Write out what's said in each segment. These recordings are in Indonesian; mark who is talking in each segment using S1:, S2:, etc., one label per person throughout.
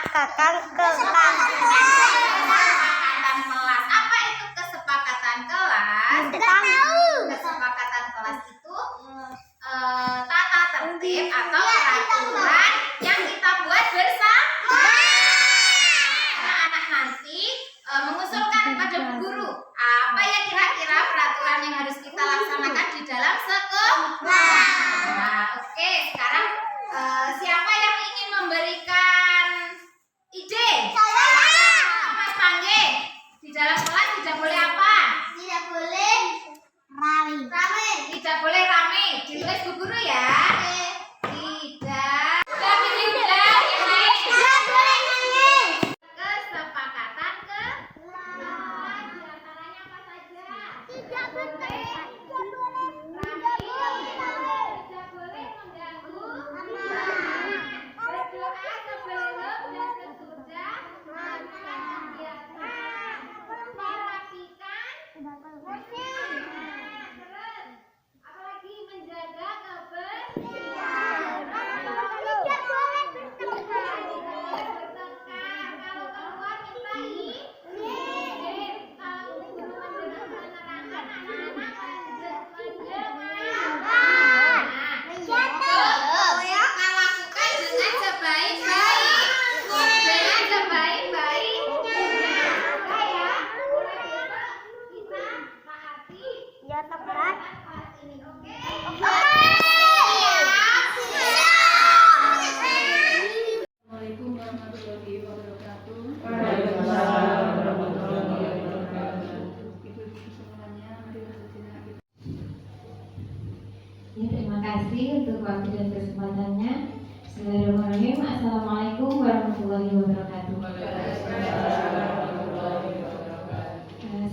S1: kesepakatan kelas.
S2: Kesepakatan kelas. Apa itu kesepakatan kelas?
S1: Tidak tahu.
S2: Kesepakatan kelas itu tata tertib atau peraturan yang kita buat bersama. Anak-anak nanti mengusulkan pada Bu Guru apa ya kira-kira peraturan yang harus kita laksanakan di dalam sekolah. Nah, oke, sekarang siapa yang ingin memberikan ide? Mas Pangge, di dalam kelas tidak boleh apa?
S1: Tidak boleh rame.
S2: Tidak boleh rame. Ditulis Bu Guru ya. Tidak. Tapi tidak.
S1: Tidak boleh nangis.
S2: Kesepakatan kelas. Diantaranya apa saja?
S1: Tidak boleh.
S2: Rame. Tidak boleh mengganggu. Berdoa sebelum dan sesudah melakukan kegiatan. Merapikan. Terus apalagi menjaga kebersihan.
S1: Tidak boleh bertengkar.
S2: Bertengkar. Kalau keluar minta izin. Kalau guru menerangkan anak-anak mendengar. Kita lakukan dengan sebaik-baik. Dengan sebaik-baiknya. Ya. Kita taati.
S1: Ya tepat.
S2: Kelas ini, oke?
S3: Assalamualaikum warahmatullahi wabarakatuh.
S4: Waalaikumsalam warahmatullahi wabarakatuh.
S3: Ibu-ibu semuanya, mari bersama kita.
S5: Ya, terima kasih untuk waktu dan kesempatannya. Bismillahirrahmanirrahim. Assalamualaikum warahmatullahi wabarakatuh.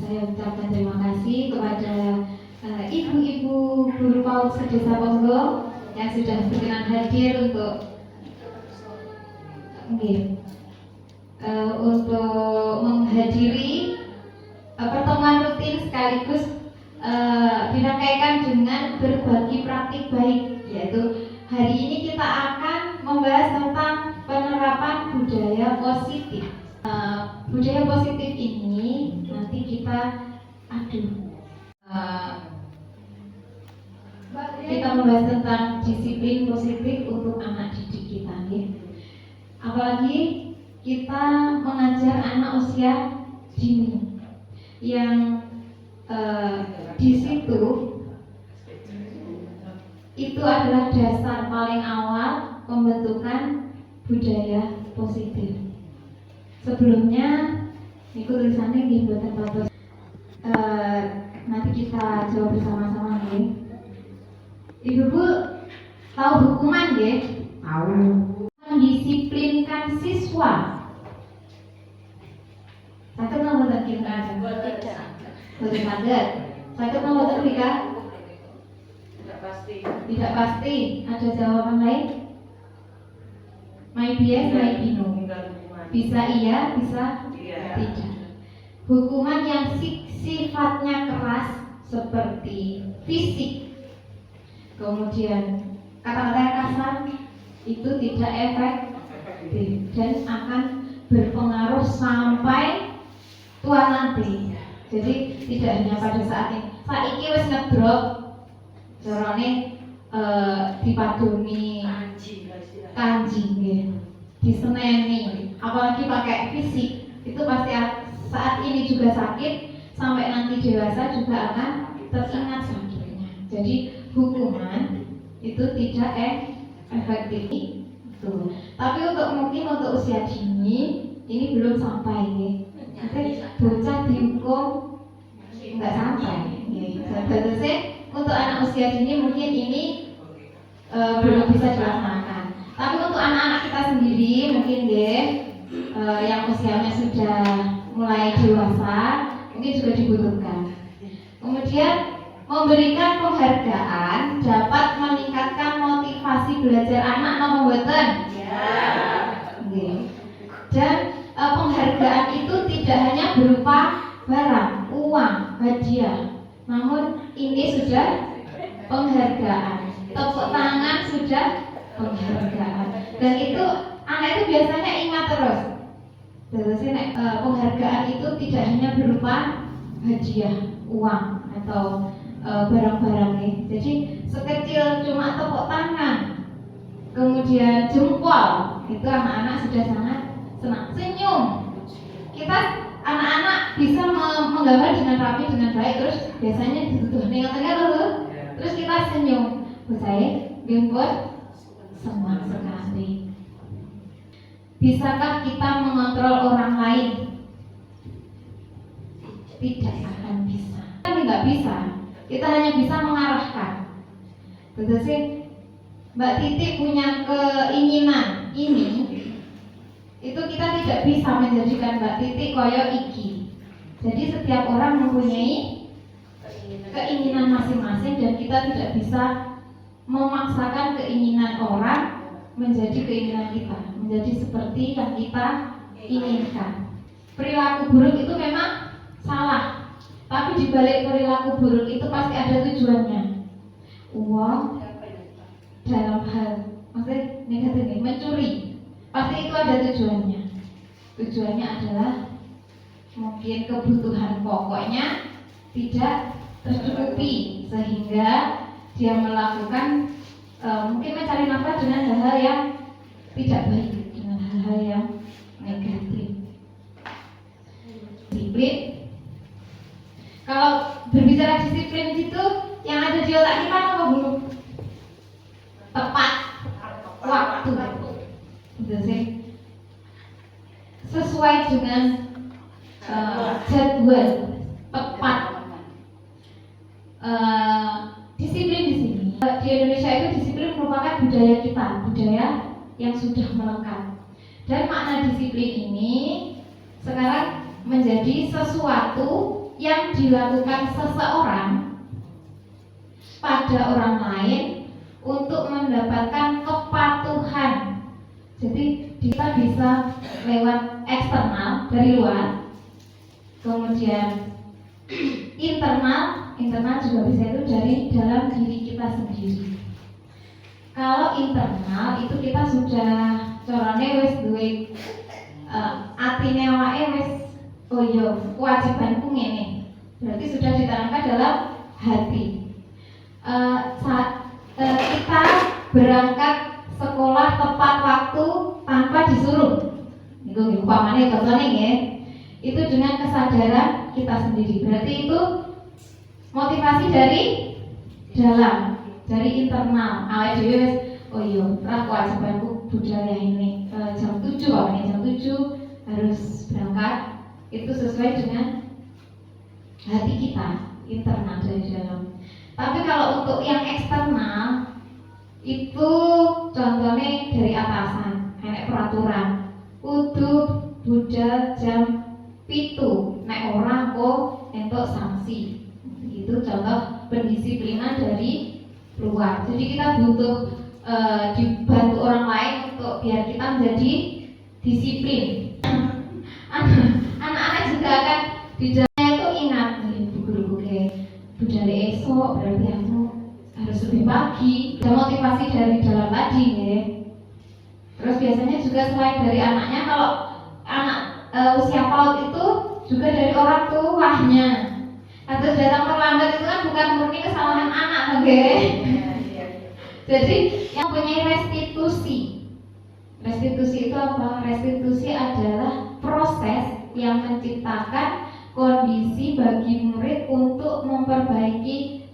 S5: Saya ucapkan terima kasih kepada ibu-ibu guru PAUD sedesa Ponggok yang sudah berkenan hadir untuk menghadiri pertemuan rutin sekaligus dirangkaikan dengan berbagi praktik baik, yaitu hari ini kita akan membahas tentang penerapan budaya positif. Budaya positif ini nanti kita kita membahas tentang disiplin positif untuk anak didik kita, ya. Apalagi kita mengajar anak usia dini yang di situ itu adalah dasar paling awal pembentukan budaya positif. Sebelumnya ini tulisannya di buatan bagus. Nanti kita jawab bersama-sama, ya. Ibu tahu hukuman, ya? Tahu. Mendisiplinkan siswa. Sakit mau buat kita ada? Boleh kaget. Sakit mau buat kita?
S4: Tidak pasti.
S5: Tidak pasti. Ada jawaban lain? Maybe yes, maybe no. Bisa iya, bisa tidak. Hukuman yang sifatnya keras seperti fisik, kemudian kata-kata kasar itu tidak efektif dan akan berpengaruh sampai tua nanti. Jadi tidak hanya pada saat ini. Saiki wis ngedrop, carane dipadoni kanji, diseneni, apalagi pakai fisik, itu pasti saat ini juga sakit, sampai nanti dewasa juga akan teringat sakitnya. Jadi hukuman itu tidak efektif. Tapi mungkin untuk usia dini ini belum sampai, ya. Nanti bocah dihukum nggak sampai. Jadi untuk anak usia dini mungkin ini belum bisa dilaksanakan. Tapi untuk anak-anak kita sendiri mungkin, ya, yang usianya sudah mulai dewasa mungkin juga dibutuhkan. Kemudian memberikan penghargaan dapat meningkatkan motivasi belajar anak nomor mboten. Dan penghargaan itu tidak hanya berupa barang, uang, hadiah, namun ini sudah penghargaan. Tepuk tangan sudah penghargaan. Dan itu anak itu biasanya ingat Terus penghargaan itu tidak hanya berupa hadiah uang atau barang-barang nih. Jadi sekecil cuma tepuk tangan, kemudian jempol, itu anak-anak sudah sangat senang. Senyum, kita anak-anak bisa menggambar dengan rapi, dengan baik. Terus biasanya ditutup nengok-nengok dulu, terus kita senyum. Saya bimbut senang sekali. Bisakah kita mengontrol orang lain? Tidak akan bisa. Kita tidak bisa. Kita hanya bisa mengarahkan. Betul sih, Mbak Titi punya keinginan ini, itu kita tidak bisa menjadikan Mbak Titi koyo iki. Jadi setiap orang mempunyai keinginan masing-masing dan kita tidak bisa memaksakan keinginan orang menjadi keinginan kita, menjadi seperti yang kita inginkan. Perilaku buruk itu memang salah, tapi di balik perilaku buruk itu pasti ada tujuannya. Uang dalam hal maksudnya negatif, mencuri, pasti itu ada tujuannya. Tujuannya adalah mungkin kebutuhan pokoknya tidak tercukupi sehingga dia melakukan mungkin mencari nafkah dengan hal-hal yang tidak baik, dengan hal-hal yang negatif. Disiplin. Kalau berbicara disiplin itu yang ada di otak kita apa dulu? Tepat waktu. Gitu sih. Sesuai dengan jadwal, tepat. Disiplin di sini. Di Indonesia itu disiplin merupakan budaya kita, budaya yang sudah melekat. Dan makna disiplin ini sekarang menjadi sesuatu yang dilakukan seseorang pada orang lain untuk mendapatkan kepatuhan. Jadi kita bisa lewat eksternal dari luar, kemudian internal juga bisa itu dari dalam diri kita sendiri. Kalau internal itu kita sudah corone wis duwe atine awake wis oh iya kewajibanku ngene. Berarti sudah ditanamkan dalam hati. Kita berangkat sekolah tepat waktu tanpa disuruh. Itu umpamane contohnya ya. Itu dengan kesadaran kita sendiri. Berarti itu motivasi dari dalam, dari internal. Awake dhewe wis oh iya, kewajibanku budaya ini jam 7 jam 7 harus berangkat. Itu sesuai dengan hati kita, internal dari dalam. Tapi kalau untuk yang eksternal itu contohnya dari atasan, kayak peraturan kudu budal jam 7, nek orang kok entuk sanksi. Itu contoh pendisiplinan dari luar. Jadi kita butuh dibantu orang lain untuk biar kita menjadi disiplin. Anak-anak juga akan di dalamnya itu ingat bu guru budaya esok berarti aku harus lebih pagi. Ada motivasi dari dalam tadi ya. Terus biasanya juga selain dari anaknya, kalau anak usia PAUD itu juga dari orang tuanya. Atau datang terlambat itu kan bukan murni kesalahan anak, oke? Jadi yang punya restitusi. Restitusi itu apa? Restitusi adalah proses yang menciptakan kondisi bagi murid untuk memperbaiki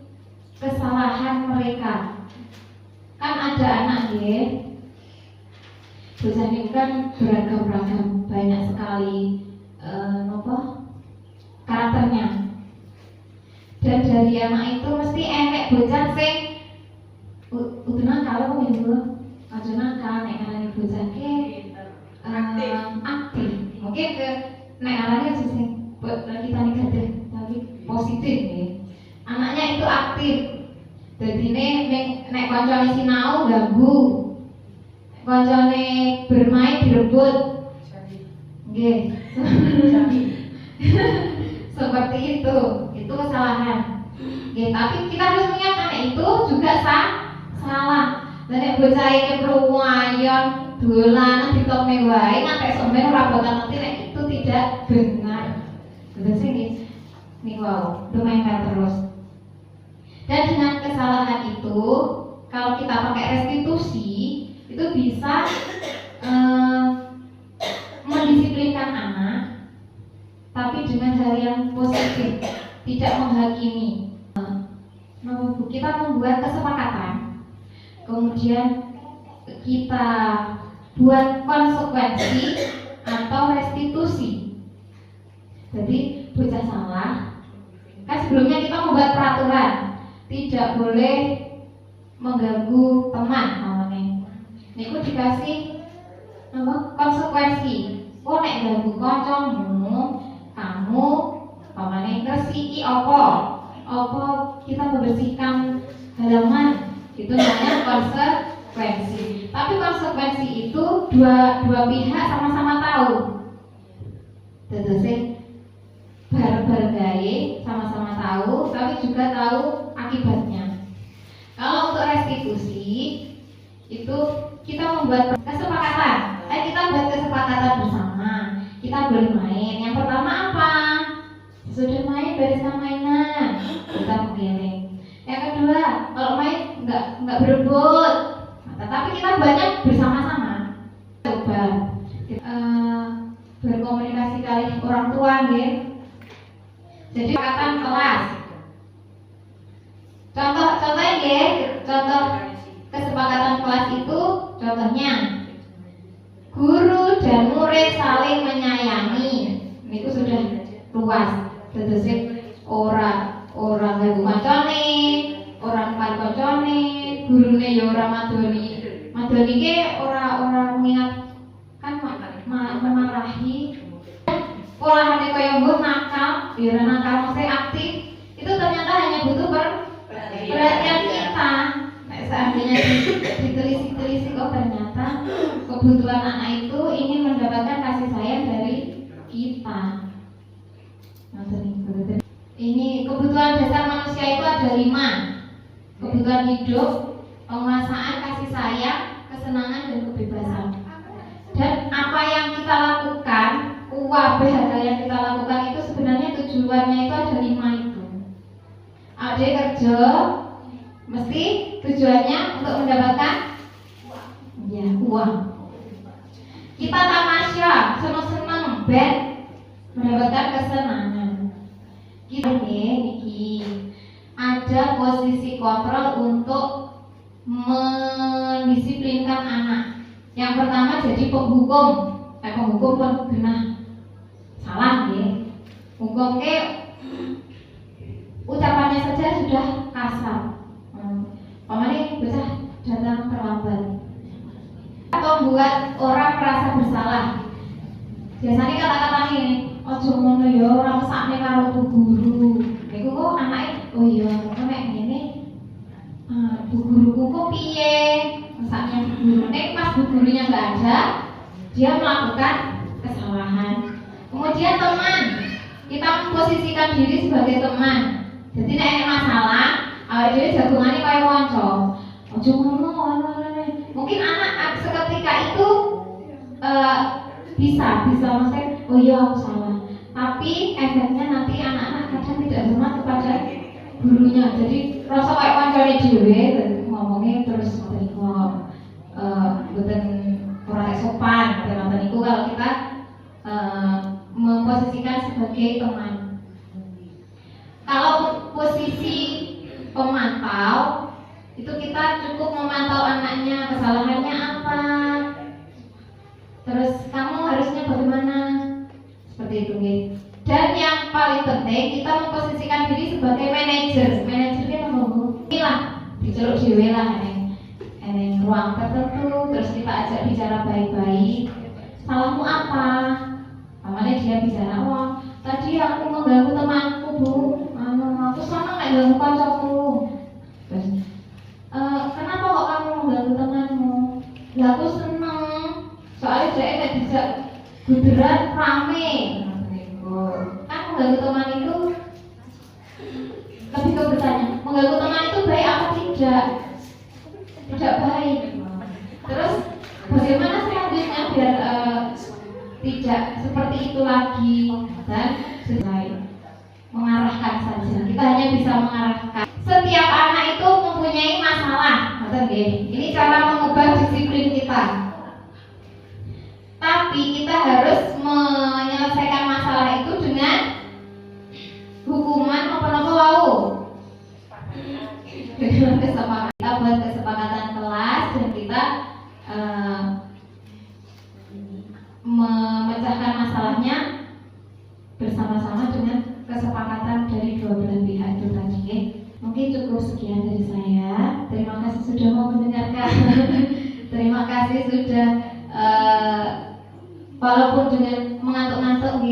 S5: kesalahan mereka. Kan ada anak ya, bocah ini kan beragam-ragam, banyak sekali karakternya. Dan dari anak itu mesti enek bocah sing udah nakal gitu, aja nakal, nek ngarani bocah ke aktif. Mungkin ke nek ngarani sing buat kita negatif tapi positif nih. Anaknya itu aktif. Jadi nek kancane sinau ganggu, kancane bermain direbut. Nggih. Seperti itu kesalahan. Oke, tapi kita harus mengingat anak itu juga salah. Dan yang bocah ini perwayan dolanan di tome wae ngantek sampeyan ora bakal ngerti nek itu tidak benar. Terus ini wow, lumayan terus. Dan dengan kesalahan itu, kalau kita pakai restitusi, itu bisa mendisiplinkan anak, tapi dengan hal yang positif, tidak menghakimi. Kita membuat kesepakatan, kemudian kita buat konsekuensi atau restitusi. Jadi bocah salah, kan sebelumnya kita membuat peraturan tidak boleh mengganggu teman, namanya. Niku dikasih konsekuensi. Oh nek ganggu kancamu, kamu pamane ngresiki apa kita membersihkan halaman, itu namanya konsekuensi. Tapi konsekuensi itu dua pihak sama-sama tahu. Terus bareng-bareng gawe sama-sama tahu, tapi juga tahu akibatnya. Kalau untuk restitusi itu kita membuat kesepakatan. Kita buat kesepakatan bersama. Kita boleh main. Yang pertama apa? Sudah main bereskan mainan, kita mengiring. Yang kedua, kalau main nggak berebut, tetapi kita banyak bersama-sama. Coba berkomunikasi kali orang tua, ya. Jadi kesepakatan kelas. Contohnya ya, contoh kesepakatan kelas itu contohnya guru dan murid saling menyayangi. Itu sudah luas. Terus orang ganggu kancane, orang kancane, gurune ya ora madoni. Madoni ke ora mengingatkan memarahi. Polahane kaya mbok nakal, ya ora nakal mesti aktif. Itu ternyata hanya butuh perhatian kita. Nek seandainya ditelisik kok ternyata kebutuhan anak itu ingin mendapatkan kasih sayang dari kita. Ini kebutuhan dasar manusia itu ada 5. Kebutuhan hidup, penguasaan, kasih sayang, kesenangan, dan kebebasan. Dan apa yang kita lakukan, hal yang kita lakukan itu sebenarnya tujuannya itu ada 5 itu. Ada kerja, mesti tujuannya untuk mendapatkan uang. Kita tamasya, seneng-seneng, band, mendapatkan kesenangan. Kita niki ada posisi kontrol untuk mendisiplinkan anak. Yang pertama jadi penghukum. Penghukum pun benar salah ya. Hukum ke ucapannya saja sudah kasar. Pamane bocah datang terlambat. Atau membuat orang merasa bersalah. Biasanya kata-kata ini, ojo ngono ya ora mesakne karo bu guru. Niku kok anake, oh iya, nek ngene bu guruku kok piye? Mesaknya bu guru. Nek pas bu gurunya enggak ada, dia melakukan kesalahan. Kemudian teman, kita memposisikan diri sebagai teman. Jadi nek ada masalah, awake dhewe jagongane kaya kanca. Ojo ngono. Mungkin anak seketika itu bisa maksudnya, oh iya aku salah. Tapi efeknya nanti anak-anak kadang tidak hormat kepada gurunya. Jadi rasa kayak kancane dhewe ngomongnya terus mboten ora sopan. Ngoten niku kalau kita memposisikan sebagai teman. Kalau posisi pemantau itu kita cukup memantau anaknya, kesalahannya apa, terus kamu harusnya bagaimana, seperti itu ya. Dan yang paling penting kita memposisikan diri sebagai manajer. Manajernya ngomong inilah diceluk dhewe lah ini ruang tertentu, terus kita ajak bicara baik-baik. Salahmu apa? Namanya dia bicara, oh tadi aku mengganggu temanku bu, aku senang nggak ganggu kancaku. Terus kenapa kok kamu mengganggu temanmu? Ya aku seneng, soalnya dia bisa guderan rame. Kan mengganggu teman itu lebih ke bertanya, mengganggu teman itu baik apa tidak? Tidak baik. Terus bagaimana saya biar tidak seperti itu lagi dan selesai mengarahkan saja. Kita hanya bisa mengarahkan. Setiap anak itu mempunyai masalah, ini cara mengubah disiplin kita. Tapi kita harus menyelesaikan masalah itu dengan hukuman apa-apa wau. Dengan kesepakatan, kita buat kesepakatan kelas dan kita memecahkan masalahnya bersama-sama dengan kesepakatan dari dua belah pihak itu tadi. Mungkin cukup sekian dari saya. Terima kasih sudah mau mendengarkan. Terima kasih sudah walaupun dengan mengantuk-ngantuk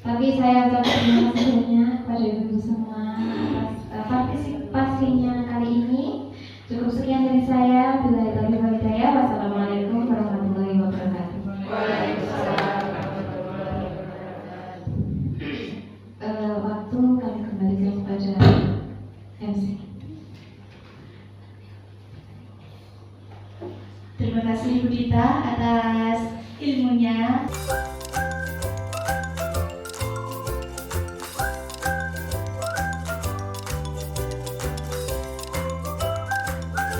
S5: tapi saya ucapkan terima kasih banyak kepada ibu semua atas partisipasinya kali ini. Cukup sekian dari saya. Bila taufiq wal hidayah. Wassalamualaikum warahmatullahi wabarakatuh. Waktu kami kembalikan kepada MC.
S6: Terima kasih Bu Dita atas ilmunya.